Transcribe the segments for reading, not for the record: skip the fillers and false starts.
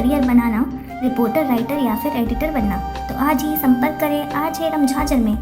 Career बनाना, reporter, writer या फिर editor बनना, तो आज ही संपर्क करें आरजे रमझाझर में।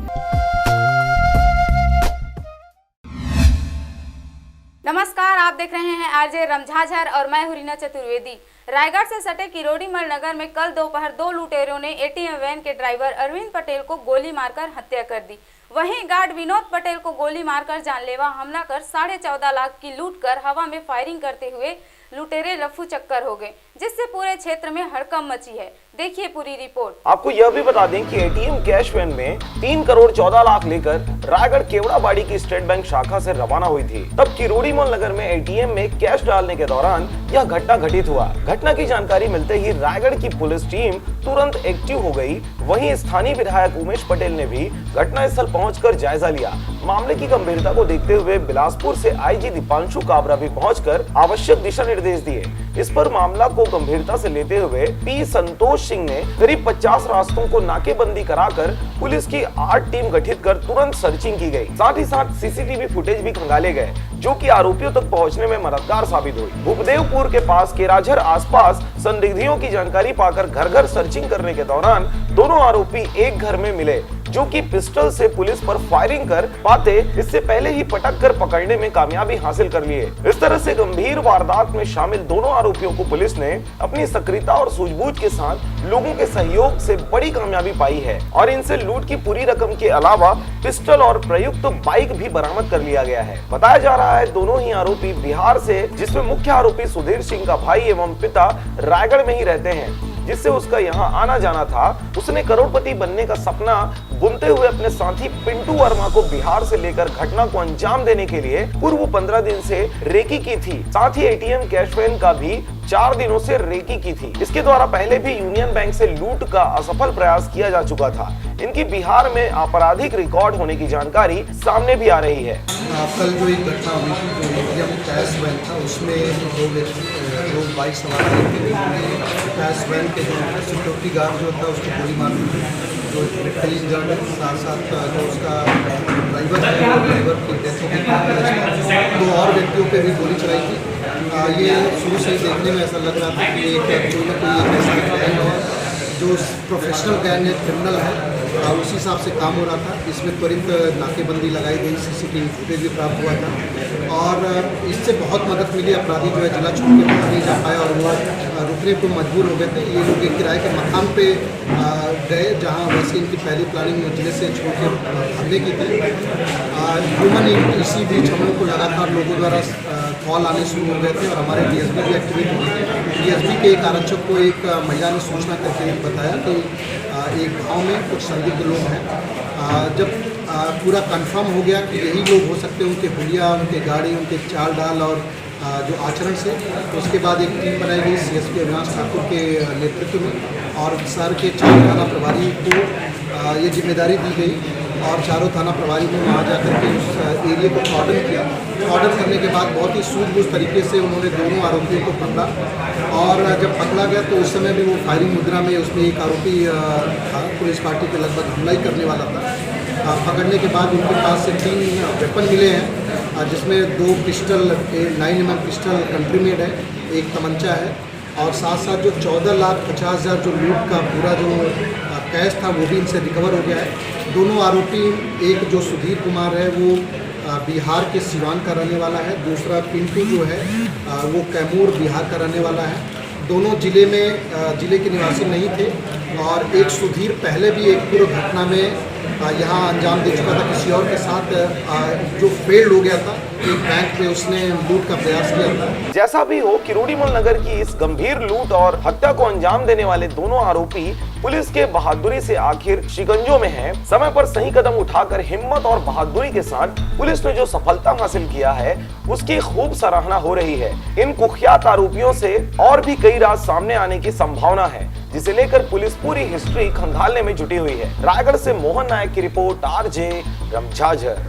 नमस्कार, आप देख रहे हैं आरजे रमझाझर और मैं हूं रीना चतुर्वेदी। रायगढ़ से सटे किरोड़ीमल नगर में कल दोपहर 2 लुटेरों ने एटीएम वैन के ड्राइवर अरविंद पटेल को गोली मारकर हत्या कर दी। वहीं गार्ड विनोद पटेल को गोली मारकर जानलेवा हमला कर 14.5 लाख की लूट कर हवा में फायरिंग करते हुए लुटेरे लफ्फू चक्कर हो गए, जिससे पूरे क्षेत्र में हड़कंप मची है। देखिए पूरी रिपोर्ट। आपको यह भी बता दें कि एटीएम कैश वैन में 3 करोड़ 14 लाख लेकर रायगढ़ केवड़ाबाड़ी की स्टेट बैंक शाखा से रवाना हुई थी। तब किरोड़ीमल नगर में एटीएम में कैश डालने के दौरान यह घटना घटित हुआ। घटना की जानकारी मिलते ही रायगढ़ की पुलिस टीम तुरंत एक्टिव हो गई। वहीं स्थानीय विधायक उमेश पटेल ने भी घटनास्थल पहुंचकर जायजा लिया। मामले की गंभीरता को देखते हुए बिलासपुर से आईजी दीपांशु काबरा भी पहुंचकर आवश्यक दिशा निर्देश दिए। इस पर मामला को गंभीरता से लेते हुए पी संतोष सिंह ने करीब 50 रास्तों को नाकेबंदी कराकर पुलिस की 8 टीम गठित कर तुरंत सर्चिंग की गई। साथ ही साथ सीसीटीवी फुटेज भी खंगाले गए, जो कि आरोपियों तक पहुंचने में मददगार साबित हुई। भूपदेवपुर के पास केराझर आसपास संदिग्धियों की जानकारी पाकर घर घर सर्चिंग करने के दौरान दोनों आरोपी एक घर में मिले, जो कि पिस्टल से पुलिस पर फायरिंग कर पाते इससे पहले ही पटक कर पकड़ने में कामयाबी हासिल कर लिए। इस तरह से गंभीर वारदात में शामिल दोनों आरोपियों को पुलिस ने अपनी सक्रियता और सूझबूझ के साथ लोगों के सहयोग से बड़ी कामयाबी पाई है और इनसे लूट की पूरी रकम के अलावा पिस्टल और प्रयुक्त बाइक भी बरामद कर लिया गया है। बताया जा रहा है दोनों ही आरोपी बिहार से, जिसमें मुख्य आरोपी सुधीर सिंह का भाई एवं पिता रायगढ़ में ही रहते हैं, जिससे उसका यहाँ आना जाना था। उसने करोड़पति बनने का सपना बुनते हुए अपने साथी पिंटू वर्मा को बिहार से लेकर घटना को अंजाम देने के लिए पूर्व 15 दिन से रेकी की थी। साथ ही एटीएम कैश वैन का भी 4 दिनों से रेकी की थी। इसके द्वारा पहले भी यूनियन बैंक से लूट का असफल प्रयास किया जा चुका था। इनकी बिहार में आपराधिक रिकॉर्ड होने की जानकारी सामने भी आ रही है। कल जो एक घटना हुई थी, जो एटीएम कैश वैन था, उसमें दो बाइक सवार कैश वैन के जो सिक्योरिटी गार्ड जो था उसको गोली मार दी, जो क्रिटिकली इंजर्ड है। साथ साथ जो उसका ड्राइवर है, ड्राइवर की डेथ हो गई। 2 और व्यक्तियों पे भी गोली चलाई थी। ये शुरू से ही देखने में ऐसा लग रहा था कि कोई ना कोई ऐसा गैंग है जो प्रोफेशनल गैंग है, क्रिमिनल है, उसी हिसाब से काम हो रहा था। इसमें त्वरित नाकेबंदी लगाई गई, सीसीटीवी फुटेज भी प्राप्त हुआ था और इससे बहुत मदद मिली। अपराधी जो है जिला छोड़ के बाहर नहीं जा पाया और वो रुकने को मजबूर हो गए थे। ये लोग एक किराए के मकान पे गए, जहाँ वैसे इनकी पहली प्लानिंग जिले से छोड़ के भागने की थी। ह्यूमन इसी बीच हम लोग को लगातार लोगों द्वारा कॉल आने शुरू हो गए थे और हमारे डीएसपी भी एक्टिवेट हो गए थे। डीएसपी के एक आरक्षक को एक महिला ने सूचना करके बताया कि एक गांव में कुछ संदिग्ध लोग हैं। जब पूरा कंफर्म हो गया कि यही लोग हो सकते हैं, उनके हुलिया, उनके गाड़ी, उनके चाल डाल और जो आचरण से, तो उसके बाद एक टीम बनाई गई सीएसपी अविनाश ठाकुर के नेतृत्व में और शहर के 4 थाना प्रभारी को ये जिम्मेदारी दी गई और 4 थाना प्रभारी ने वहाँ जाकर के उस एरिया को कॉर्डन किया। कॉर्डन करने के बाद बहुत ही सूझबूझ तरीके से उन्होंने दोनों आरोपियों को पकड़ा और जब पकड़ा गया तो उस समय भी वो फायरिंग मुद्रा में, उसमें एक आरोपी पुलिस पार्टी पे लगभग हमला ही करने वाला था। पकड़ने के बाद उनके पास से 3 वेपन मिले हैं, जिसमें 2 pistol, 9mm pistol country made है, 1 तमंचा है और साथ साथ जो 14,50,000 जो लूट का पूरा जो कैश था वो भी इनसे रिकवर हो गया है। दोनों आरोपी, एक जो सुधीर कुमार है वो बिहार के सिवान का रहने वाला है, दूसरा पिंटू जो है वो कैमूर बिहार का रहने वाला है। दोनों जिले के निवासी नहीं थे और एक सुधीर पहले भी एक पूर्व घटना में यहाँ अंजाम दे चुका था किसी और के साथ, जो फेल्ड हो गया था। एक बैंक पे उसने लूट का प्रयास किया था। जैसा भी हो, किरोड़ीमल नगर की इस गंभीर लूट और हत्या को अंजाम देने वाले दोनों आरोपी पुलिस के बहादुरी से आखिर शिकंजों में हैं। समय पर सही कदम उठाकर हिम्मत और बहादुरी के साथ पुलिस ने जो सफलता हासिल किया है उसकी खूब सराहना हो रही है। इन कुख्यात आरोपियों से और भी कई राज सामने आने की संभावना है, जिसे लेकर पुलिस पूरी हिस्ट्री खंगालने में जुटी हुई है। रायगढ़ से मोहन नायक की रिपोर्ट, आरजे रमझाझर।